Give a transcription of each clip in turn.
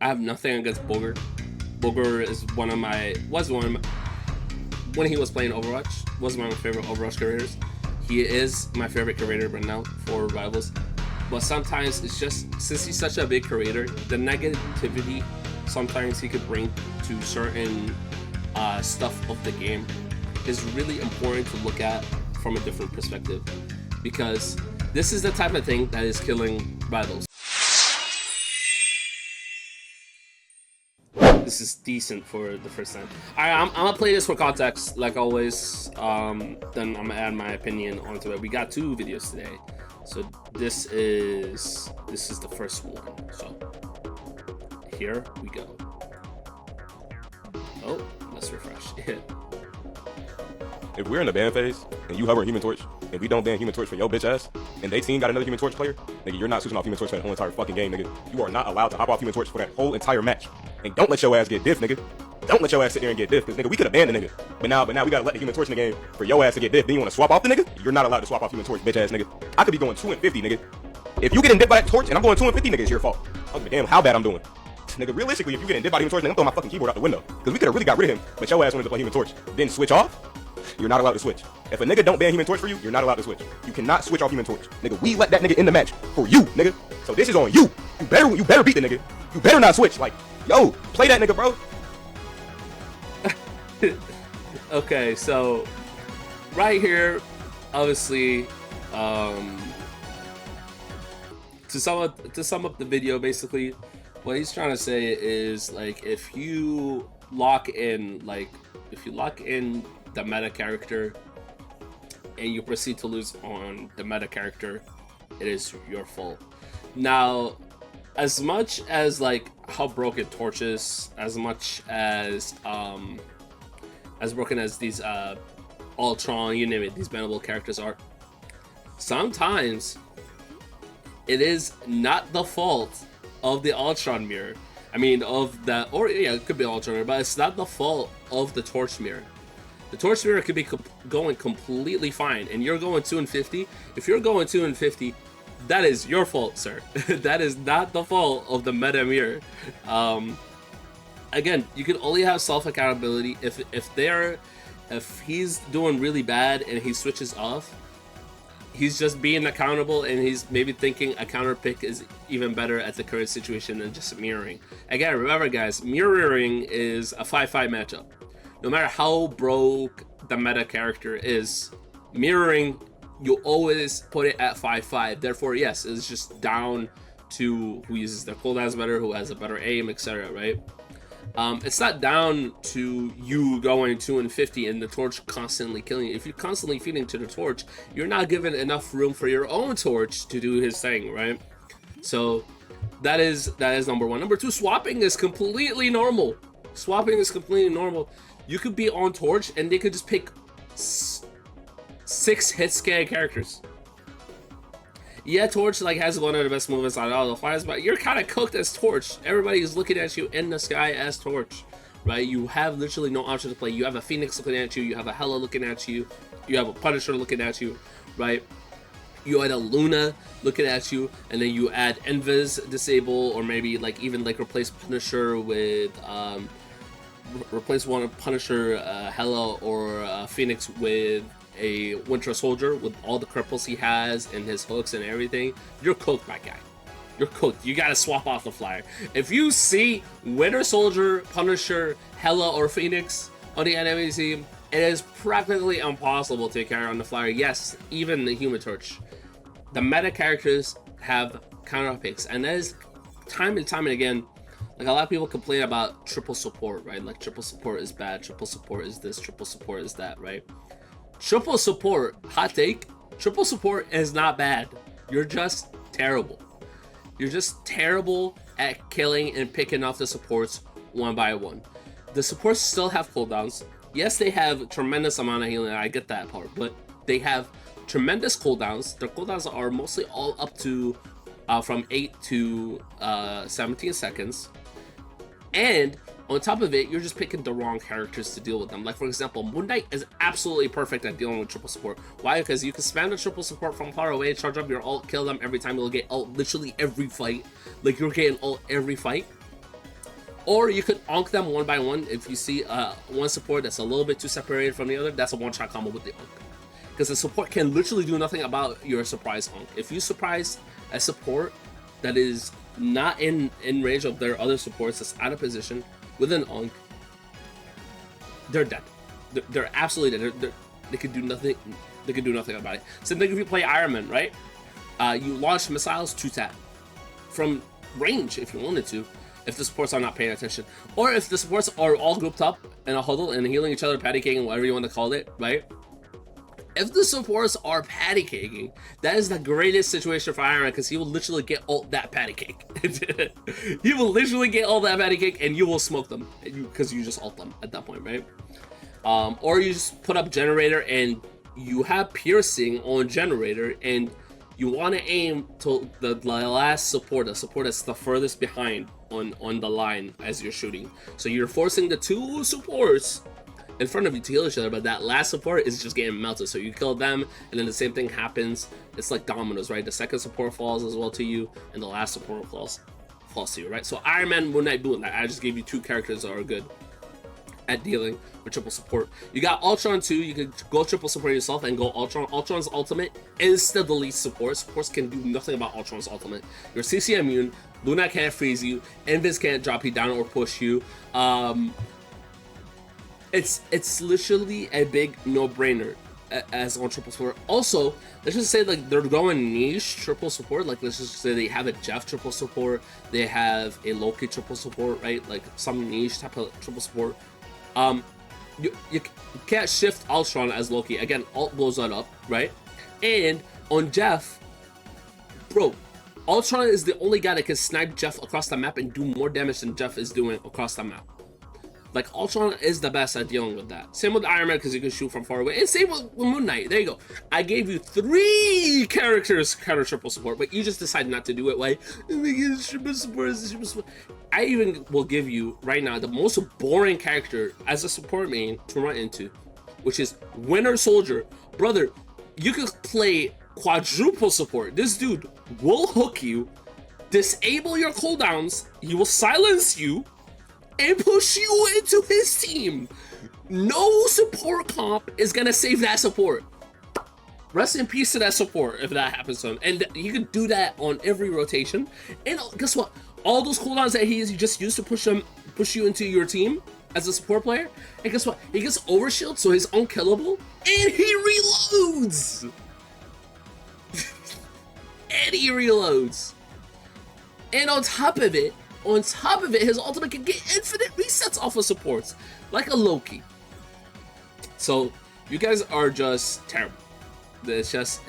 I have nothing against Booger. Booger is one of my when he was playing Overwatch, was one of my favorite Overwatch creators. He is my favorite creator right now for Rivals. But sometimes it's just, since he's such a big creator, the negativity sometimes he could bring to certain stuff of the game is really important to look at from a different perspective, because this is the type of thing that is killing Rivals. This is decent for the first time. I'm gonna play this for context, like always. Then I'm gonna add my opinion onto it. We got 2 videos today, so this is the first one. So here we go. Oh, let's refresh. If we're in the ban phase and you hover Human Torch and we don't ban Human Torch for your bitch ass and they team got another Human Torch player, nigga, you're not switching off Human Torch for that whole entire fucking game, nigga. You are not allowed to hop off Human Torch for that whole entire match. And don't let your ass get diff, nigga. Don't let your ass sit there and get diff, because nigga, we could have banned the nigga. But now we gotta let the Human Torch in the game for your ass to get diff. Then you wanna swap off the nigga? You're not allowed to swap off Human Torch, bitch ass nigga. I could be going 2 and 50, nigga. If you getting diff by that torch and I'm going 2 and 50, nigga, it's your fault. I don't give a damn how bad I'm doing. Nigga, realistically, if you getting diff by Human Torch, nigga, I'm throwing my fucking keyboard out the window. Because we could have really got rid of him, but your ass wanted to play Human Torch. Then switch off? You're not allowed to switch. If a nigga don't ban Human Torch for you, you're not allowed to switch. You cannot switch off Human Torch. Nigga, we let that nigga in the match for you, nigga. So this is on you. You better beat the nigga. You better not switch. Like, yo, play that nigga, bro. Okay, so right here, obviously, to sum up the video, basically, what he's trying to say is, like, if you lock in the meta character and you proceed to lose on the meta character, it is your fault. Now, as much as like how broken Torch is, as much as broken as these Ultron, you name it, these bannable characters are, sometimes it is not the fault of the Ultron mirror. I mean, of that, or yeah, it could be Ultron mirror, but it's not the fault of the Torch mirror. The Torch mirror could be going completely fine, and you're going 2 and 50. If you're going 2 and 50, that is your fault, sir. That is not the fault of the meta mirror. Again, you can only have self-accountability. If he's doing really bad and he switches off, he's just being accountable, and he's maybe thinking a counter pick is even better at the current situation than just mirroring. Again, remember guys, mirroring is a 5-5 matchup. No matter how broke the meta character is, mirroring, you always put it at 5-5. Therefore, yes, it's just down to who uses their cooldowns better, who has a better aim, etc. Right? It's not down to you going 2 and 50 and the Torch constantly killing you. If you're constantly feeding to the Torch, you're not given enough room for your own Torch to do his thing, right? So that is number 1. Number 2, swapping is completely normal. Swapping is completely normal. You could be on Torch and they could just pick 6 hit scan characters. Yeah, Torch like has one of the best movements on all the fires, but you're kind of cooked as Torch. Everybody is looking at you in the sky as Torch, right? You have literally no option to play. You have a Phoenix looking at you, you have a Hela looking at you, you have a Punisher looking at you, right? You add a Luna looking at you, and then you add Invis disable, or maybe like even like replace Punisher with replace one of Punisher, Hela, or Phoenix with a Winter Soldier with all the cripples he has and his hooks and everything. You're cooked, my guy. You're cooked. You gotta swap off the flyer. If you see Winter Soldier, Punisher, Hela, or Phoenix on the enemy team, it is practically impossible to carry on the flyer. Yes, even the Human Torch. The meta characters have counter picks, and that is time and time and again. Like, a lot of people complain about triple support, right? Like, triple support is bad, triple support is this, triple support is that, right? Triple support, hot take, triple support is not bad. You're just terrible. You're just terrible at killing and picking off the supports one by one. The supports still have cooldowns. Yes, they have tremendous amount of healing, I get that part, but they have tremendous cooldowns. Their cooldowns are mostly all up to from 8 to 17 seconds. And on top of it, you're just picking the wrong characters to deal with them. Like, for example, Moon Knight is absolutely perfect at dealing with triple support. Why? Because you can spam the triple support from far away, charge up your ult, kill them every time. You'll get ult literally every fight. Like, you're getting ult every fight. Or you could onk them one by one. If you see one support that's a little bit too separated from the other, that's a one-shot combo with the onk. Because the support can literally do nothing about your surprise onk. If you surprise a support that is not in range of their other supports, that's out of position with an onk, they're dead. They're absolutely dead. They could do nothing. They could do nothing about it. Same thing if you play Iron Man, right? You launch missiles 2-tap from range if you wanted to, if the supports are not paying attention, or if the supports are all grouped up in a huddle and healing each other, patty caking, whatever you want to call it, right? If the supports are patty caking, that is the greatest situation for Iron Man, because he will literally get all that patty cake. He will literally get all that patty cake, and you will smoke them because you just ult them at that point, right? Or you just put up generator and you have piercing on generator, and you want to aim to the last support, the support that's the furthest behind on the line as you're shooting. So you're forcing the two supports in front of you to heal each other, but that last support is just getting melted. So you kill them, and then the same thing happens. It's like dominoes, right? The second support falls as well to you, and the last support falls to you, right? So Iron Man, Moon Knight, doing that. I just gave you two characters that are good at dealing with triple support. You got Ultron too. You could go triple support yourself and go Ultron. Ultron's ultimate insta-delete support. Supports can do nothing about Ultron's ultimate. You're CC immune. Luna can't freeze you. Invis can't drop you down or push you. It's literally a big no-brainer as on triple support. Also, let's just say like they're going niche triple support. Like let's just say they have a Jeff triple support. They have a Loki triple support, right? Like some niche type of triple support. You can't shift Ultron as Loki. Again, ult blows that up, right? And on Jeff, bro, Ultron is the only guy that can snipe Jeff across the map and do more damage than Jeff is doing across the map. Like, Ultron is the best at dealing with that. Same with Iron Man, because you can shoot from far away. And same with Moon Knight. There you go. I gave you 3 characters counter triple support, but you just decided not to do it. Why? Triple support. I even will give you, right now, the most boring character as a support main to run into, which is Winter Soldier. Brother, you could play quadruple support. This dude will hook you, disable your cooldowns, he will silence you, and push you into his team. No support comp is gonna save that support. Rest in peace to that support if that happens to him. And you can do that on every rotation. And guess what? All those cooldowns that he just used to push you into your team as a support player. And guess what? He gets overshield, so he's unkillable, and he reloads. And he reloads. And on top of it, his ultimate can get infinite resets off of supports, like a Loki. So you guys are just terrible. It's just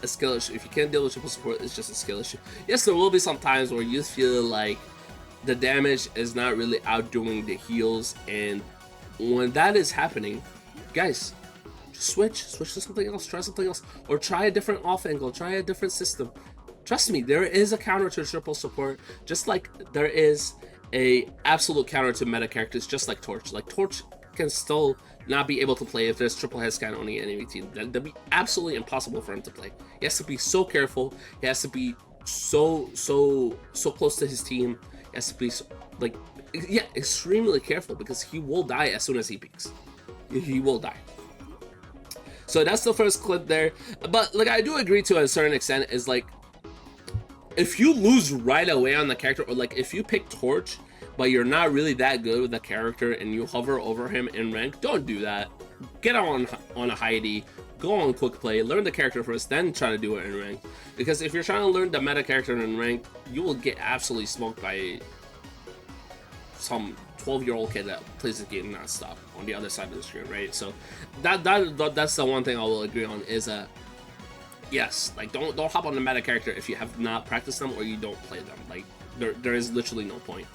a skill issue. If you can't deal with triple support, it's just a skill issue. Yes, there will be some times where you feel like the damage is not really outdoing the heals, and when that is happening, guys, just switch to something else, try something else, or try a different off angle, try a different system. Trust me, there is a counter to triple support, just like there is a absolute counter to meta characters, just like Torch. Like Torch can still not be able to play if there's triple head scan on the enemy team. That'd be absolutely impossible for him to play. He has to be so careful. He has to be so close to his team. He has to be extremely careful, because he will die as soon as he peeks. He will die. So that's the first clip there. But like, I do agree to a certain extent, is like, if you lose right away on the character, or like if you pick Torch but you're not really that good with the character and you hover over him in rank, don't do that. Get on a Heidi, go on quick play, learn the character first, then try to do it in rank. Because if you're trying to learn the meta character in rank, you will get absolutely smoked by some 12-year-old kid that plays the game non-stop on the other side of the screen, right? So that's the one thing I will agree on, is that yes, like don't hop on the meta character if you have not practiced them or you don't play them. Like there is literally no point.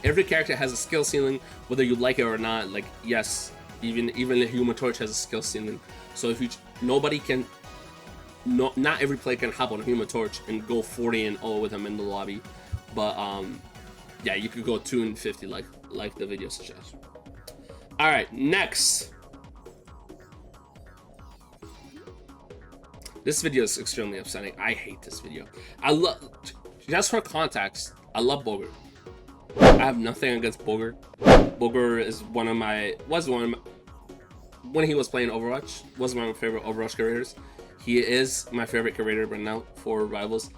Every character has a skill ceiling, whether you like it or not. Like yes, even the Human Torch has a skill ceiling. So if not every player can hop on a Human Torch and go 40-0 with him in the lobby. But yeah, you could go 2-50 like the video suggests. All right, next. This video is extremely upsetting. I hate this video. Just for context, I love Bogart. I have nothing against Booger. Booger is when he was playing Overwatch, was one of my favorite Overwatch creators. He is my favorite creator right now for Rivals.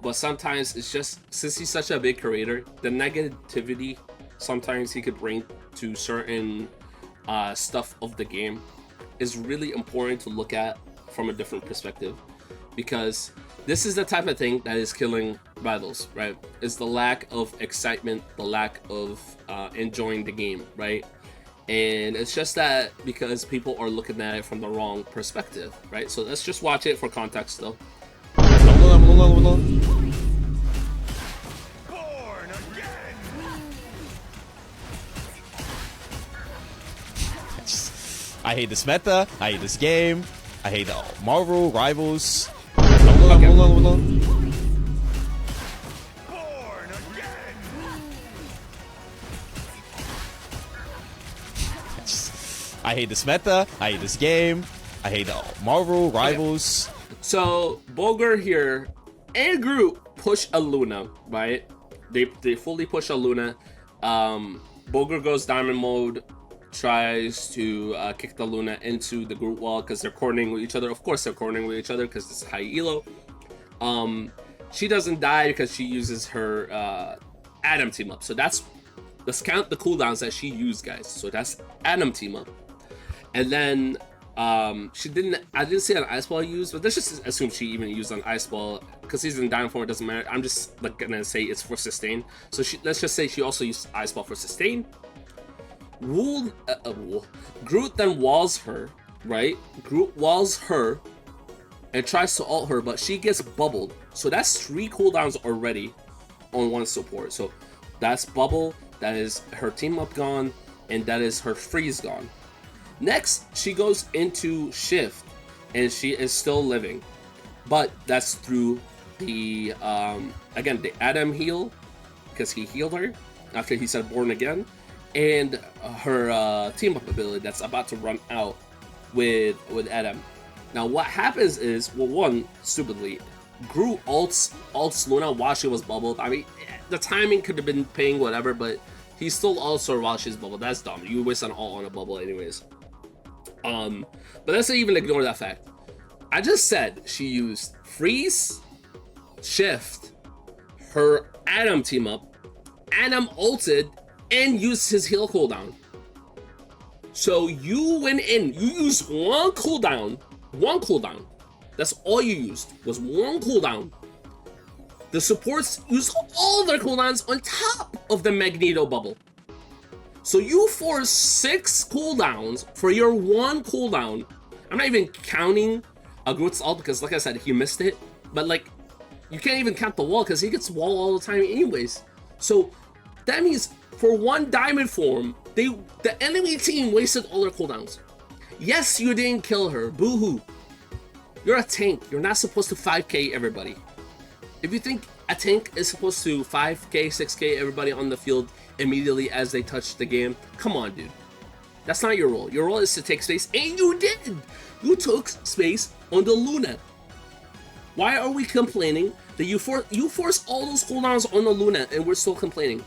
But sometimes it's just, since he's such a big creator, the negativity sometimes he could bring to certain stuff of the game is really important to look at from a different perspective, because this is the type of thing that is killing Rivals, right? It's the lack of excitement, the lack of enjoying the game, right? And it's just that because people are looking at it from the wrong perspective, right? So let's just watch it for context though. Born again. I hate this meta. I hate this game. I hate the Marvel Rivals. Okay. Hold on. Born again. I hate this meta. I hate this game. I hate the Marvel Rivals. So Booger here and Groot push a Luna, right? They fully push a Luna. Booger goes diamond mode, tries to kick the Luna into the Groot wall because they're coordinating with each other. Of course they're coordinating with each other because this is high elo. She doesn't die because she uses her Adam team up. So let's count the cooldowns that she used, guys. So that's Adam team up. And then I didn't see an ice ball used, but let's just assume she even used an ice ball because he's in down form. It doesn't matter. I'm just like gonna say it's for sustain. So let's just say she also used ice ball for sustain. Groot then walls her, right? Groot walls her and tries to ult her, but she gets bubbled. So that's 3 cooldowns already on one support. So that's bubble, that is her team up gone, and that is her freeze gone. Next, she goes into shift, and she is still living, but that's through the again the Adam heal, because he healed her after he said born again, and her team up ability that's about to run out with Adam. Now what happens is, well, one, stupidly, Groot ults Luna while she was bubbled. I mean, the timing could have been ping, whatever, but he still ults her while she's bubbled. That's dumb. You waste an ult on a bubble anyways. But let's even ignore that fact. I just said she used freeze, shift, her Adam team up, Adam ulted, and used his heal cooldown. So you went in, you used one cooldown. That's all you used, was one cooldown. The supports used all their cooldowns on top of the Magneto bubble. So you force 6 cooldowns for your one cooldown. I'm not even counting a Groot's ult because, like I said, he missed it. But like, you can't even count the wall because he gets wall all the time anyways. So that means for one diamond form, the enemy team wasted all their cooldowns. Yes, you didn't kill her. Boo-hoo. You're a tank. You're not supposed to 5k everybody. If you think a tank is supposed to 5k, 6k everybody on the field immediately as they touch the game, come on, dude. That's not your role. Your role is to take space, and you did. You took space on the Luna. Why are we complaining that you forced all those cooldowns on the Luna and we're still complaining?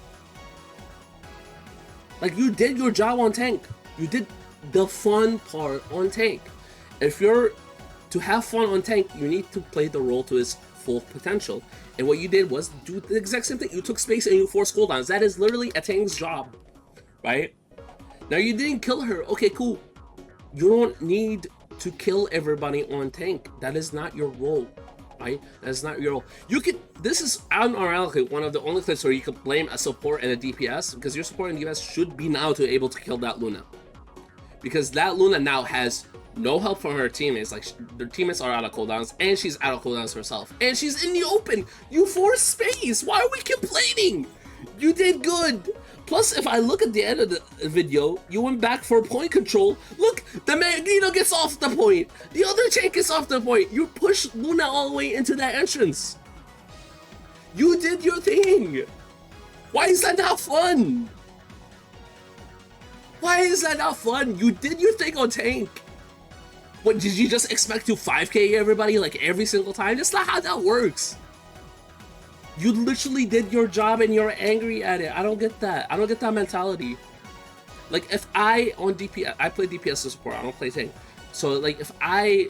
Like, you did your job on tank. You did the fun part on tank. If you're to have fun on tank, you need to play the role to its full potential. And what you did was do the exact same thing. You took space and you forced cooldowns. That is literally a tank's job, right? Now, you didn't kill her. Okay, cool. You don't need to kill everybody on tank. That is not your role, right? That is not your role. You could, this is unironically one of the only clips where you could blame a support and a DPS, because your support and DPS should be now to able to kill that Luna. Because that Luna now has no help from her teammates. Like, their teammates are out of cooldowns, and she's out of cooldowns herself. And she's in the open. You forced space. Why are we complaining? You did good. Plus, if I look at the end of the video, you went back for point control. Look, the Magneto gets off the point. The other tank gets off the point. You push Luna all the way into that entrance. You did your thing. Why is that not fun? Why is that not fun? You did your thing on tank. What, did you just expect to 5k everybody like every single time? That's not how that works. You literally did your job and you're angry at it. I don't get that. I don't get that mentality. Like, if I on DPS, I play DPS as support. I don't play tank. So like, if I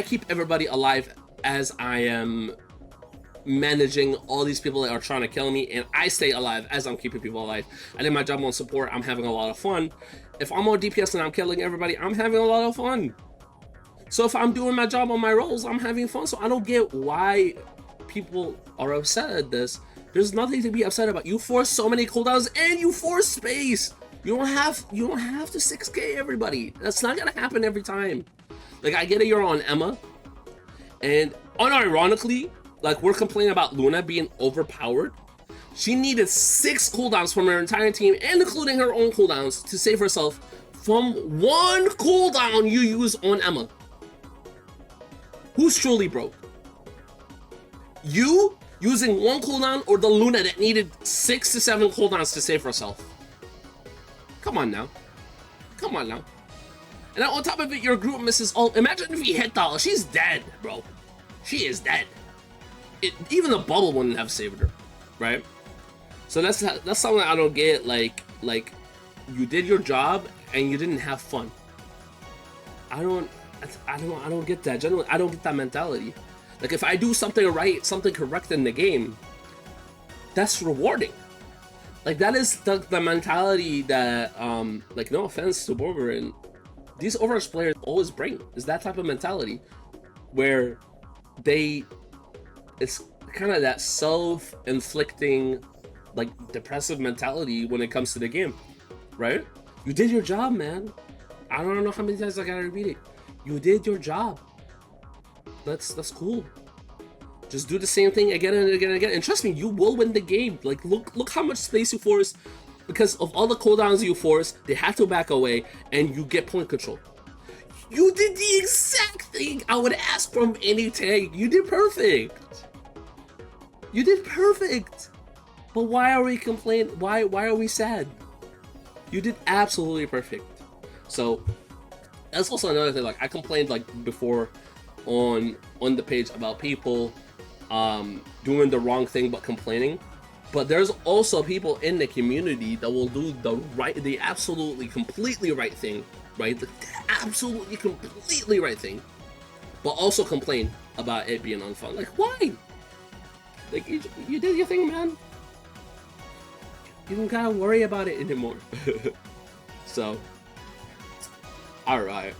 keep everybody alive as I am managing all these people that are trying to kill me, and I stay alive as I'm keeping people alive, I did my job on support. I'm having a lot of fun. If I'm on DPS and I'm killing everybody, I'm having a lot of fun. So if I'm doing my job on my roles, I'm having fun. So I don't get why people are upset at this. There's nothing to be upset about. You force so many cooldowns and you force space. You don't have to 6k everybody. That's not gonna happen every time. Like, I get it, you're on Emma, and unironically, like, we're complaining about Luna being overpowered. She needed 6 cooldowns from her entire team, and including her own cooldowns, to save herself from 1 cooldown you use on Emma. Who's truly broke? You using 1 cooldown, or the Luna that needed 6 to 7 cooldowns to save herself? Come on now. Come on now. And on top of it, your group misses all. Imagine if he hit the. She's dead, bro. She is dead. Even the bubble wouldn't have saved her, right? So that's something I don't get. Like you did your job and you didn't have fun. I don't get that. Generally, I don't get that mentality. Like, if I do something right, something correct in the game, that's rewarding. Like, that is the mentality that, like, no offense to Borger, and these Overwatch players always bring, is that type of mentality where it's kind of that self-inflicting, like, depressive mentality when it comes to the game, right? You did your job, man. I don't know how many times I gotta repeat it. You did your job. That's cool. Just do the same thing again and again and again, and trust me, you will win the game. Like, look how much space you force. Because of all the cooldowns you force, they have to back away, and you get point control. You did the exact thing I would ask from any tank. You did perfect. You did perfect. But why are we complaining? Why are we sad? You did absolutely perfect. So that's also another thing. Like, I complained, like, before on the page about people doing the wrong thing but complaining. But there's also people in the community that will do the absolutely completely right thing, right? The absolutely completely right thing, but also complain about it being unfun. Like, why? Like, you did your thing, man. You don't gotta worry about it anymore. So, alright.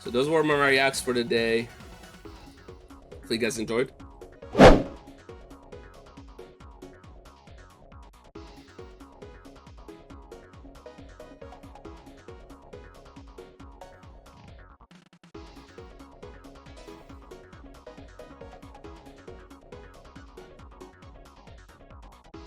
So those were my reacts for today. Hopefully you guys enjoyed.